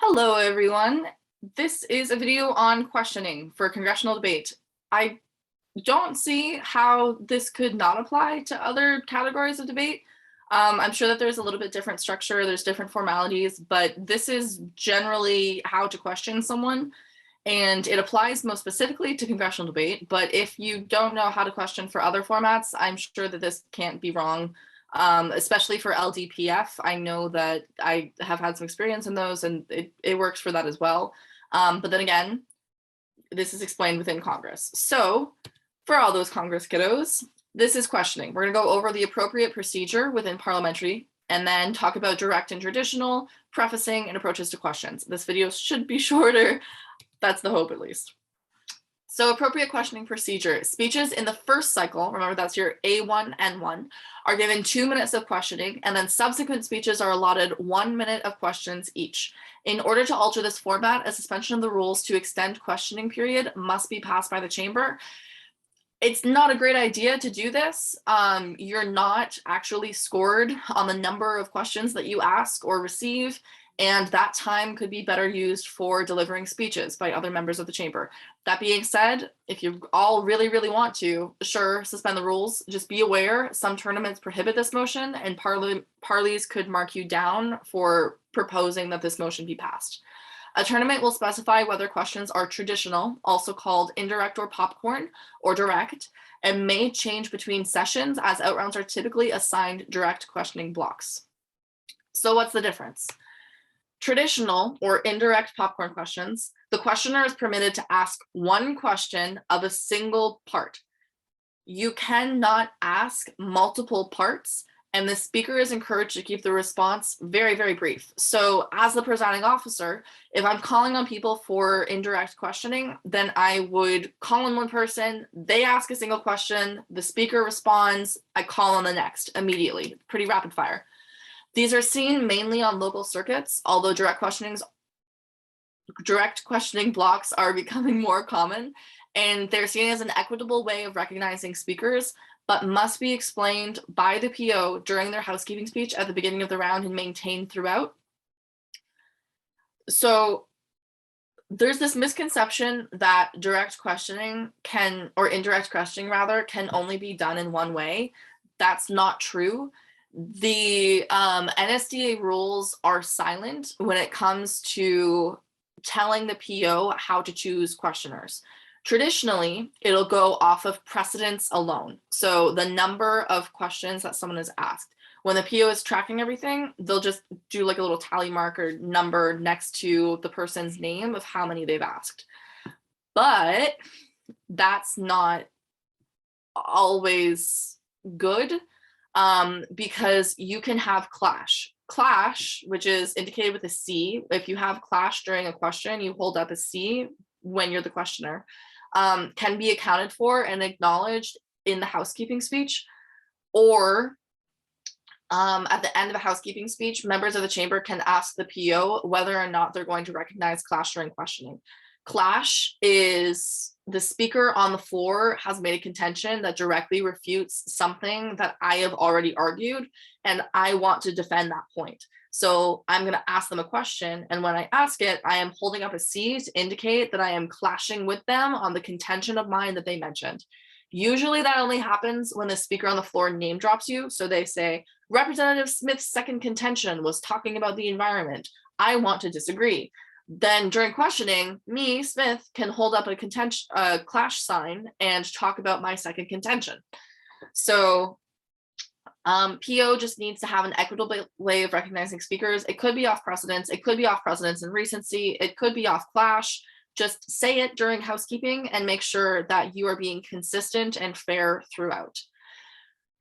Hello, everyone. This is a video on questioning for congressional debate. I don't see how this could not apply to other categories of debate. I'm sure that there's a little bit different structure, there's different formalities, but this is generally how to question someone, and it applies most specifically to congressional debate. But if you don't know how to question for other formats, I'm sure that this can't be wrong. Especially for LDPF. I know that I have had some experience in those, and it works for that as well. But then again, this is explained within Congress. So for all those Congress kiddos, this is questioning. We're gonna go over the appropriate procedure within parliamentary, and then talk about direct and traditional, prefacing, and approaches to questions. This video should be shorter. That's the hope, at least. So appropriate questioning procedure. Speeches in the first cycle, remember that's your A1, N1, are given 2 minutes of questioning, and then subsequent speeches are allotted 1 minute of questions each. In order to alter this format, a suspension of the rules to extend questioning period must be passed by the chamber. It's not a great idea to do this. You're not actually scored on the number of questions that you ask or receive, and that time could be better used for delivering speeches by other members of the chamber. That being said, if you all really, really want to, sure, suspend the rules. Just be aware, some tournaments prohibit this motion, and parleys could mark you down for proposing that this motion be passed. A tournament will specify whether questions are traditional, also called indirect or popcorn, or direct, and may change between sessions, as outrounds are typically assigned direct questioning blocks. So what's the difference? Traditional or indirect popcorn questions, the questioner is permitted to ask one question of a single part. You cannot ask multiple parts, and the speaker is encouraged to keep the response very, very brief. So as the presiding officer, if I'm calling on people for indirect questioning, then I would call on one person, they ask a single question, the speaker responds, I call on the next immediately, pretty rapid fire. These are seen mainly on local circuits, although direct questioning blocks are becoming more common, and they're seen as an equitable way of recognizing speakers, but must be explained by the PO during their housekeeping speech at the beginning of the round and maintained throughout. So there's this misconception that direct questioning can, or indirect questioning rather, can only be done in one way. That's not true. The NSDA rules are silent when it comes to telling the PO how to choose questioners. Traditionally, it'll go off of precedence alone. So the number of questions that someone has asked. When the PO is tracking everything, they'll just do like a little tally mark or number next to the person's name of how many they've asked. But that's not always good. Because you can have clash. Clash, which is indicated with a C. If you have clash during a question, you hold up a C when you're the questioner, can be accounted for and acknowledged in the housekeeping speech, or at the end of a housekeeping speech, members of the chamber can ask the PO whether or not they're going to recognize clash during questioning. Clash is the speaker on the floor has made a contention that directly refutes something that I have already argued, and I want to defend that point. So I'm going to ask them a question, and when I ask it, I am holding up a C to indicate that I am clashing with them on the contention of mine that they mentioned. Usually that only happens when the speaker on the floor name drops you. So they say, Representative Smith's second contention was talking about the environment. I want to disagree. Then during questioning, me, Smith, can hold up a clash sign and talk about my second contention. So PO just needs to have an equitable way of recognizing speakers. It could be off precedence. It could be off precedence and recency. It could be off clash. Just say it during housekeeping and make sure that you are being consistent and fair throughout.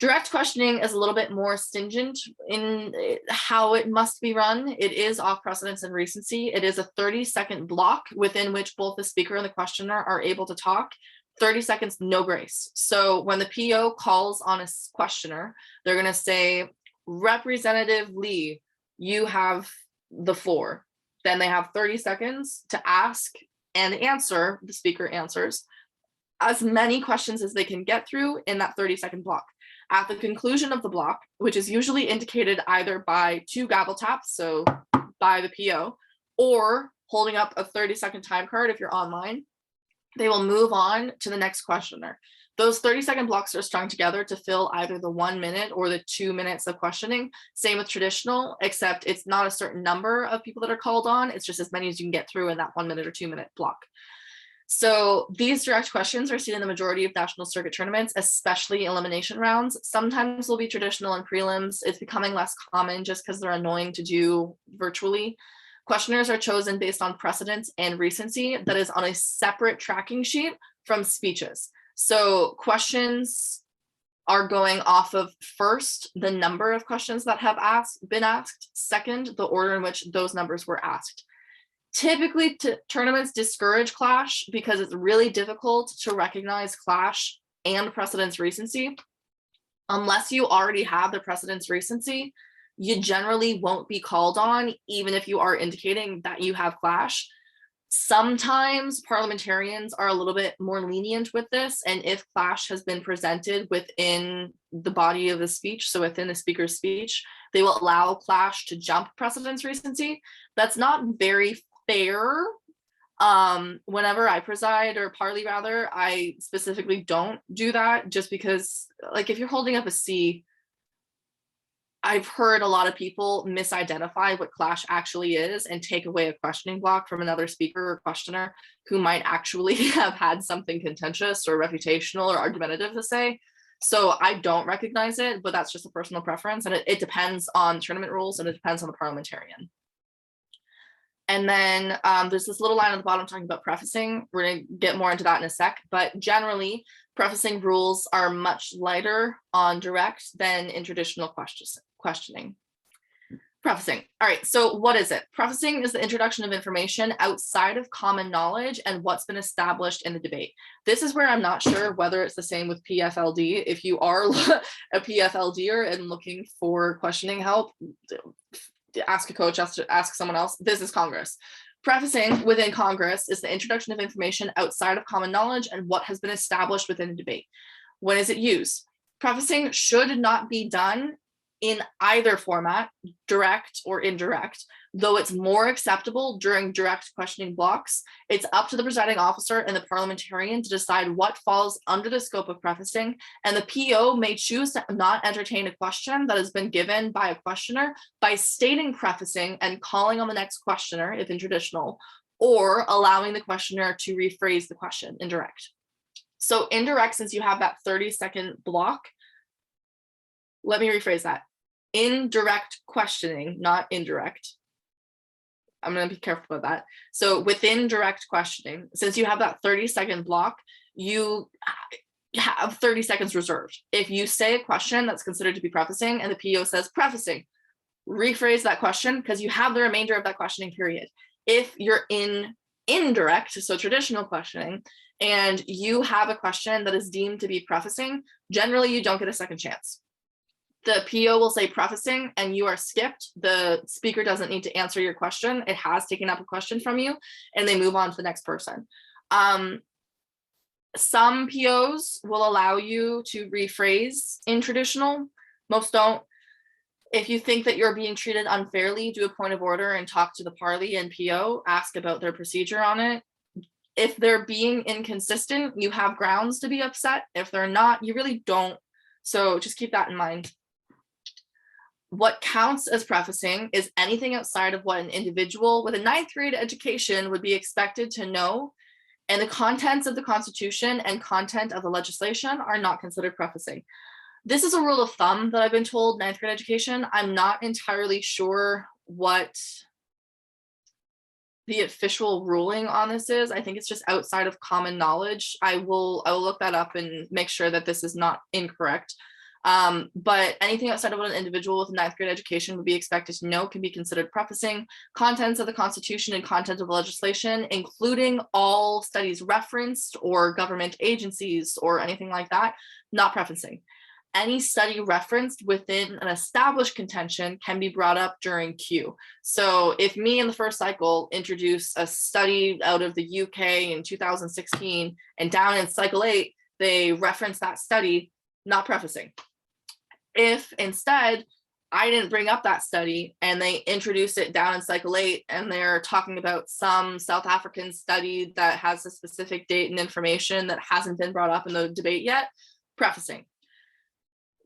Direct questioning is a little bit more stringent in how it must be run. It is off precedence and recency. It is a 30-second block within which both the speaker and the questioner are able to talk. 30 seconds, no grace. So when the PO calls on a questioner, they're going to say, Representative Lee, you have the floor. Then they have 30 seconds to ask and answer. The speaker answers as many questions as they can get through in that 30-second block. At the conclusion of the block, which is usually indicated either by 2 gavel taps, so by the PO, or holding up a 30-second time card if you're online. They will move on to the next questioner. Those 30-second blocks are strung together to fill either the 1 minute or the 2 minutes of questioning. Same with traditional, except it's not a certain number of people that are called on. It's just as many as you can get through in that 1 minute or 2 minute block. So these direct questions are seen in the majority of national circuit tournaments, especially elimination rounds. Sometimes they'll be traditional and prelims. It's becoming less common just because they're annoying to do virtually. Questioners are chosen based on precedence and recency that is on a separate tracking sheet from speeches. So questions are going off of first, the number of questions that have been asked, second, the order in which those numbers were asked. Typically, tournaments discourage clash because it's really difficult to recognize clash and precedence recency. Unless you already have the precedence recency, you generally won't be called on, even if you are indicating that you have clash. Sometimes parliamentarians are a little bit more lenient with this, and if clash has been presented within the body of the speech, so within the speaker's speech, they will allow clash to jump precedence recency. That's not very fair. Whenever I preside or parley rather, I specifically don't do that, just because like if you're holding up a C, I've heard a lot of people misidentify what clash actually is and take away a questioning block from another speaker or questioner who might actually have had something contentious or reputational or argumentative to say. So I don't recognize it, but that's just a personal preference, and it depends on tournament rules and it depends on the parliamentarian. And then there's this little line on the bottom talking about prefacing. We're going to get more into that in a sec, but generally prefacing rules are much lighter on direct than in traditional questioning. Prefacing. All right, so what is it? Prefacing is the introduction of information outside of common knowledge and what's been established in the debate. This is where I'm not sure whether it's the same with PFLD. If you are a PFLDer and looking for questioning help, ask a coach, ask someone else. This is Congress. Prefacing within Congress is the introduction of information outside of common knowledge and what has been established within a debate. When is it used? Prefacing should not be done in either format, direct or indirect, though it's more acceptable during direct questioning blocks. It's up to the presiding officer and the parliamentarian to decide what falls under the scope of prefacing, and the PO may choose to not entertain a question that has been given by a questioner by stating prefacing and calling on the next questioner, if in traditional, or allowing the questioner to rephrase the question in direct. So indirect, since you have that 30-second block, let me rephrase that. Indirect questioning, not indirect. I'm going to be careful about that. So within direct questioning, since you have that 30-second block, you have 30 seconds reserved. If you say a question that's considered to be prefacing and the PO says prefacing, rephrase that question because you have the remainder of that questioning period. If you're in indirect, so traditional questioning, and you have a question that is deemed to be prefacing, generally you don't get a second chance. The PO will say prefacing and you are skipped. The speaker doesn't need to answer your question. It has taken up a question from you and they move on to the next person. Some POs will allow you to rephrase in traditional, most don't. If you think that you're being treated unfairly, do a point of order and talk to the parley and PO, ask about their procedure on it. If they're being inconsistent, you have grounds to be upset. If they're not, you really don't. So just keep that in mind. What counts as prefacing is anything outside of what an individual with a 9th grade education would be expected to know, and the contents of the Constitution and content of the legislation are not considered prefacing. This is a rule of thumb that I've been told, 9th grade education. I'm not entirely sure what the official ruling on this is. I think it's just outside of common knowledge. I will look that up and make sure that this is not incorrect. But anything outside of what an individual with a 9th grade education would be expected to know can be considered prefacing. Contents of the Constitution and content of the legislation, including all studies referenced or government agencies or anything like that, not prefacing. Any study referenced within an established contention can be brought up during Q. So if me in the first cycle introduce a study out of the UK in 2016 and down in cycle 8, they reference that study, not prefacing. If instead I didn't bring up that study, and they introduced it down in cycle 8, and they're talking about some South African study that has a specific date and information that hasn't been brought up in the debate yet. Prefacing.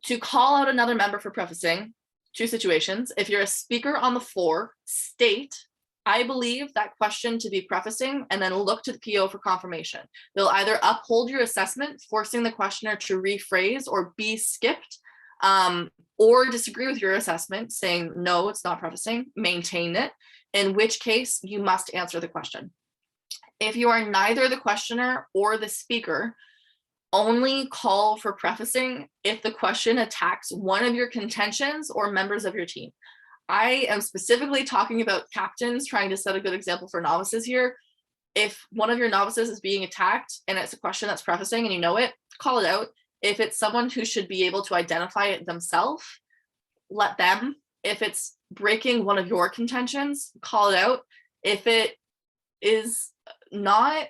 To call out another member for prefacing, 2 situations. If you're a speaker on the floor, state, I believe that question to be prefacing, and then look to the PO for confirmation. They'll either uphold your assessment, forcing the questioner to rephrase or be skipped, or disagree with your assessment, saying, no, it's not prefacing, maintain it, in which case you must answer the question. If you are neither the questioner or the speaker, only call for prefacing if the question attacks one of your contentions or members of your team. I am specifically talking about captains, trying to set a good example for novices here. If one of your novices is being attacked and it's a question that's prefacing and you know it, call it out. If it's someone who should be able to identify it themselves, let them. If it's breaking one of your contentions, call it out. If it is not,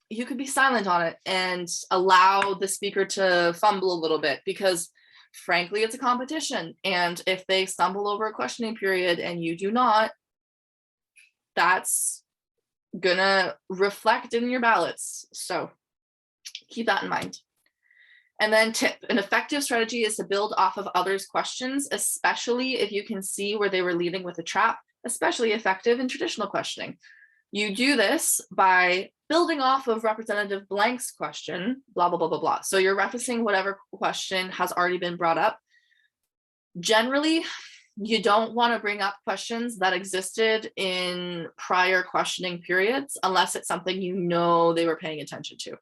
you could be silent on it and allow the speaker to fumble a little bit, because frankly, it's a competition. And if they stumble over a questioning period and you do not, that's gonna reflect in your ballots. So keep that in mind. And then tip, an effective strategy is to build off of others' questions, especially if you can see where they were leading with a trap, especially effective in traditional questioning. You do this by building off of Representative Blank's question, blah, blah, blah, blah, blah. So you're referencing whatever question has already been brought up. Generally, you don't want to bring up questions that existed in prior questioning periods unless it's something you know they were paying attention to.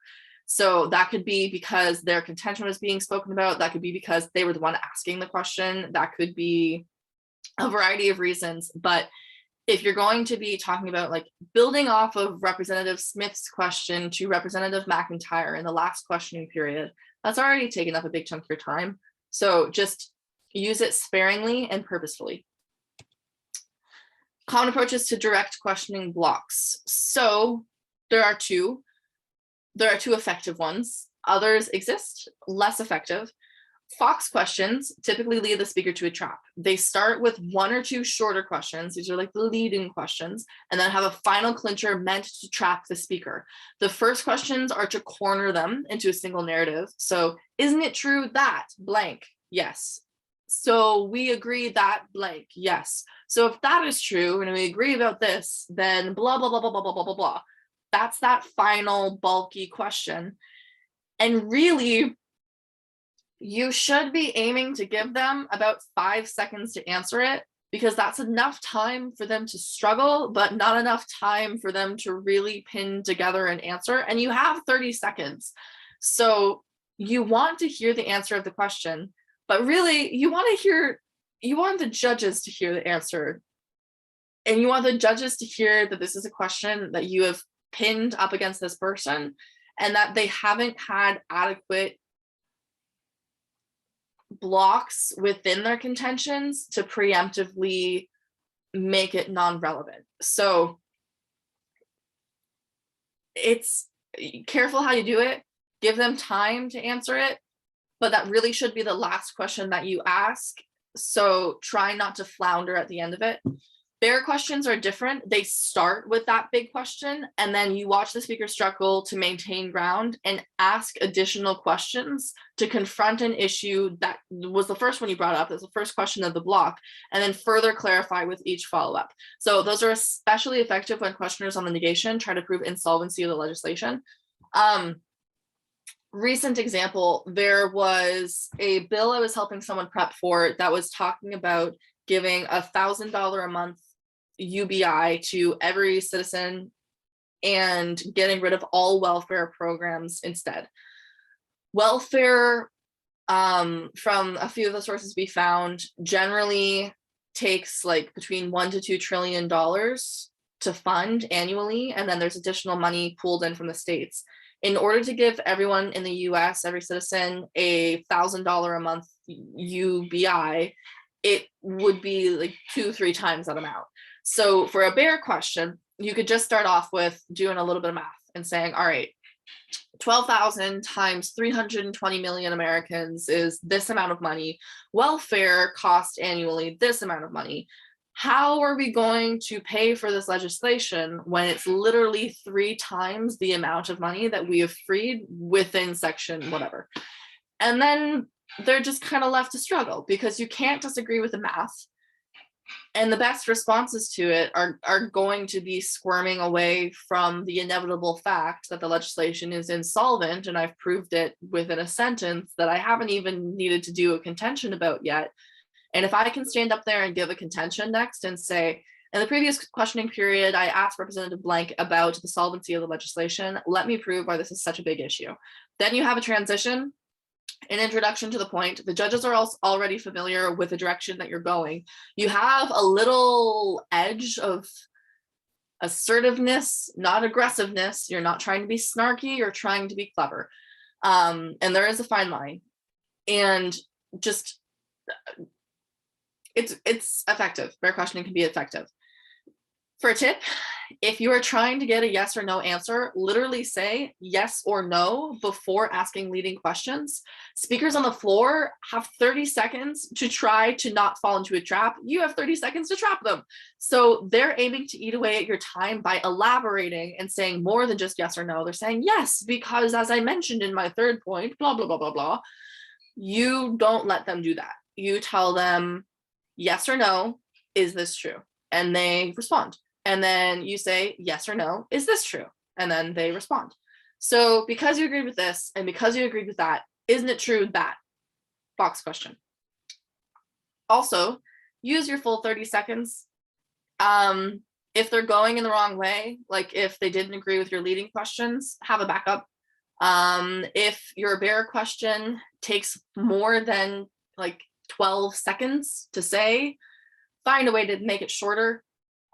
So that could be because their contention was being spoken about. That could be because they were the one asking the question. That could be a variety of reasons. But if you're going to be talking about like building off of Representative Smith's question to Representative McIntyre in the last questioning period, that's already taken up a big chunk of your time. So just use it sparingly and purposefully. Common approaches to direct questioning blocks. So there are two effective ones. Others exist, less effective. Fox questions typically lead the speaker to a trap. They start with 1 or 2 shorter questions. These are like the leading questions, and then have a final clincher meant to trap the speaker. The first questions are to corner them into a single narrative. So, isn't it true that blank? Yes. So we agree that blank. Yes. So if that is true, and we agree about this, then blah, blah, blah, blah, blah, blah, blah, blah, blah. That's that final bulky question. And really, you should be aiming to give them about 5 seconds to answer it, because that's enough time for them to struggle, but not enough time for them to really pin together an answer. And you have 30 seconds. So you want to hear the answer of the question, but really you want the judges to hear the answer. And you want the judges to hear that this is a question that you have pinned up against this person, and that they haven't had adequate blocks within their contentions to preemptively make it non-relevant. So it's careful how you do it. Give them time to answer it, but that really should be the last question that you ask. So try not to flounder at the end of it. Their questions are different. They start with that big question, and then you watch the speaker struggle to maintain ground and ask additional questions to confront an issue that was the first one you brought up. That's the first question of the block, and then further clarify with each follow-up. So those are especially effective when questioners on the negation try to prove insolvency of the legislation. Recent example, there was a bill I was helping someone prep for that was talking about giving $1,000 a month UBI to every citizen and getting rid of all welfare programs instead. Welfare, from a few of the sources we found, generally takes like between $1 to $2 trillion to fund annually, and then there's additional money pooled in from the states. In order to give everyone in the US, every citizen, $1,000 a month UBI, it would be like 2-3 times that amount. So for a bare question, you could just start off with doing a little bit of math and saying, all right, 12,000 times 320 million Americans is this amount of money. Welfare costs annually this amount of money. How are we going to pay for this legislation when it's literally 3 times the amount of money that we have freed within section whatever? And then they're just kind of left to struggle because you can't disagree with the math. And the best responses to it are going to be squirming away from the inevitable fact that the legislation is insolvent, and I've proved it within a sentence that I haven't even needed to do a contention about yet. And if I can stand up there and give a contention next and say, in the previous questioning period, I asked Representative Blank about the solvency of the legislation. Let me prove why this is such a big issue. Then you have a transition, an introduction to the point. The judges are also already familiar with the direction that you're going. You have a little edge of assertiveness, not aggressiveness. You're not trying to be snarky, you're trying to be clever. And there is a fine line. And just, it's effective. Fair questioning can be effective. For a tip, if you are trying to get a yes or no answer, literally say yes or no before asking leading questions. Speakers on the floor have 30 seconds to try to not fall into a trap. You have 30 seconds to trap them. So they're aiming to eat away at your time by elaborating and saying more than just yes or no. They're saying yes, because as I mentioned in my third point, blah, blah, blah, blah, blah. You don't let them do that. You tell them yes or no, is this true? And they respond. And then you say, yes or no, is this true? And then they respond. So because you agreed with this and because you agreed with that, isn't it true that? Box question. Also, use your full 30 seconds. If they're going in the wrong way, like if they didn't agree with your leading questions, have a backup. If your bear question takes more than like 12 seconds to say, find a way to make it shorter.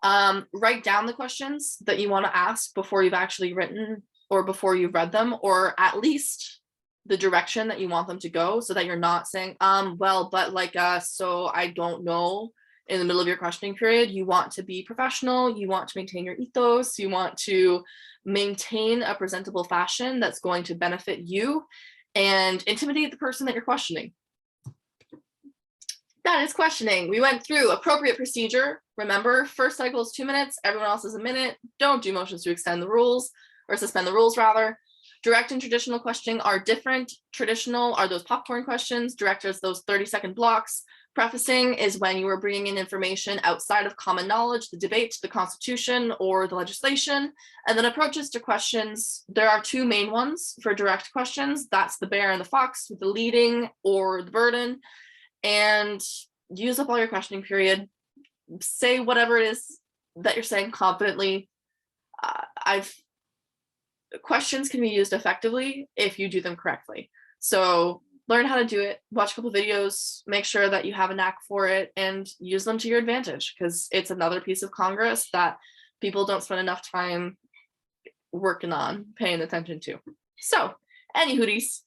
Write down the questions that you want to ask before you've actually written or before you've read them, or at least the direction that you want them to go, so that you're not saying, well, but like, so I don't know in the middle of your questioning period. You want to be professional, you want to maintain your ethos, you want to maintain a presentable fashion that's going to benefit you and intimidate the person that you're questioning. That is questioning. We went through appropriate procedure. Remember, first cycle is 2 minutes, everyone else is a minute. Don't do motions to extend the rules, or suspend the rules rather. Direct and traditional questioning are different. Traditional are those popcorn questions. Direct is those 30-second blocks. Prefacing is when you are bringing in information outside of common knowledge, the debate, the Constitution, or the legislation. And then approaches to questions. There are 2 main ones for direct questions. That's the bear and the fox with the leading or the burden. And use up all your questioning period. Say whatever it is that you're saying confidently. Questions can be used effectively if you do them correctly. So learn how to do it, watch a couple videos, make sure that you have a knack for it, and use them to your advantage, because it's another piece of Congress that people don't spend enough time working on, paying attention to. So, any hooties,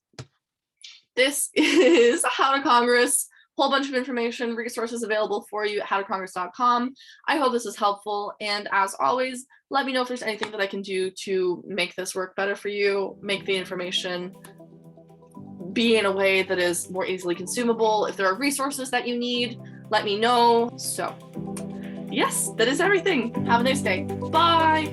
this is How to Congress. Whole bunch of information, resources available for you at howtocongress.com. I hope this is helpful. And as always, let me know if there's anything that I can do to make this work better for you, make the information be in a way that is more easily consumable. If there are resources that you need, let me know. So yes, that is everything. Have a nice day. Bye.